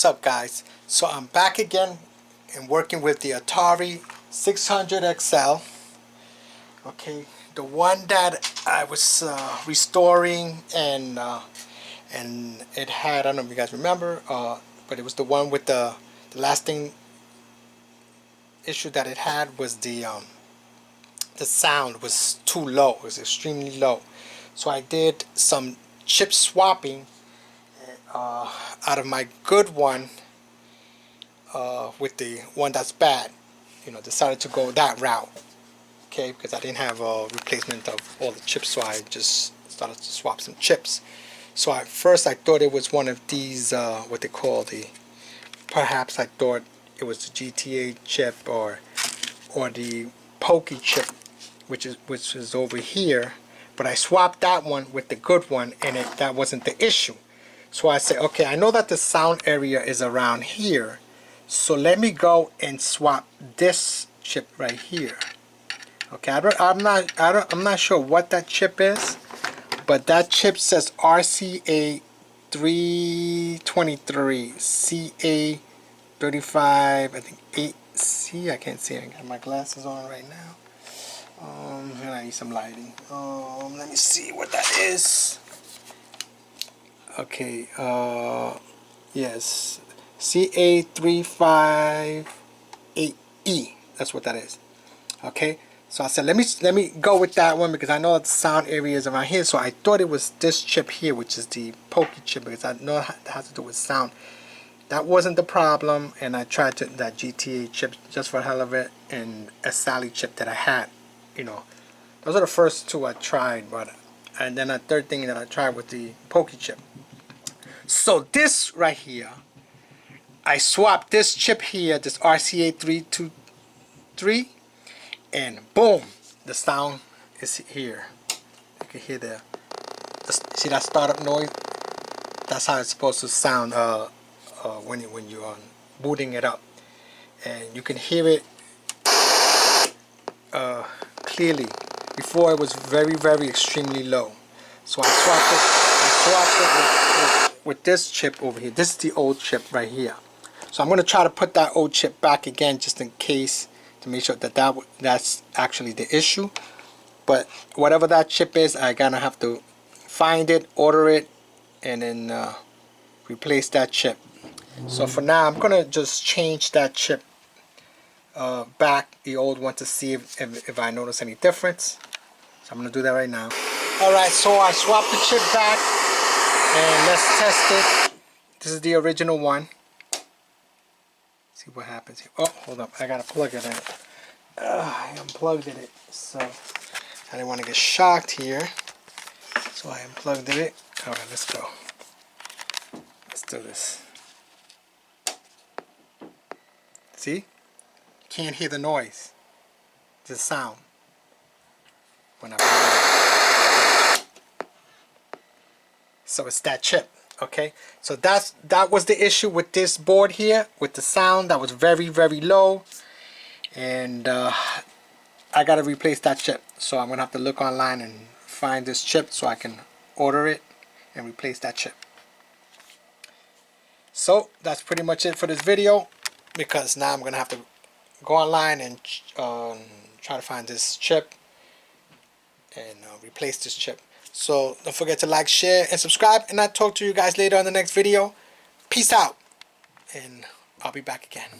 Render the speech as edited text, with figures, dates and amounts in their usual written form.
What's up, guys? So I'm back again and working with the Atari 600 XL. Okay, the one that I was restoring and it had, I don't know if you guys remember, but it was the one with the lasting issue that it had was the sound was too low. It was extremely low. So I did some chip swapping out of my good one with the one that's bad. Decided to go that route. Okay, because I didn't have a replacement of all the chips, so I just started to swap some chips. So at first I thought it was one of these, what they call perhaps I thought it was the GTA chip or the Pokey chip, which is over here. But I swapped that one with the good one, and that wasn't the issue. So I said, okay, I know that the sound area is around here, so let me go and swap this chip right here. Okay, I'm not sure what that chip is, but that chip says RCA 323 CA 35, I think 8C. I can't see it. I got my glasses on right now. I need some lighting. Let me see what that is. Okay, yes, CA358E. That's what that is. Okay, so I said let me go with that one because I know that the sound area is around here. So I thought it was this chip here, which is the Pokey chip, because I know it has to do with sound. That wasn't the problem, and I tried that GTA chip just for the hell of it, and a Sally chip that I had. Those are the first two I tried, and then a third thing that I tried with the Pokey chip. So this right here, I swapped this chip here, this RCA 323, and boom, the sound is here. You can hear see that startup noise? That's how it's supposed to sound when you're booting it up, and you can hear it clearly. Before it was very, very extremely low. So I swapped it with this chip over here. This is the old chip right here. So I'm going to try to put that old chip back again just in case, to make sure that's actually the issue. But whatever that chip is, I'm going to have to find it, order it, and then replace that chip. So for now, I'm going to just change that chip back, the old one, to see if I notice any difference. So I'm going to do that right now. Alright, so I swapped the chip back, and let's test it. This is the original one. See what happens here. Oh, hold up, I gotta plug it in. I unplugged it, so I didn't want to get shocked here. So I unplugged it. Alright, let's go. Let's do this. See? Can't hear the noise, the sound when I put it in. So it's that chip. Okay, so that was the issue with this board here, with the sound that was very, very low, and I gotta replace that chip. So I'm gonna have to look online and find this chip so I can order it and replace that chip. So that's pretty much it for this video, because now I'm gonna have to go online and try to find this chip and replace this chip. So don't forget to like, share, and subscribe, and I'll talk to you guys later on the next video. Peace out, and I'll be back again.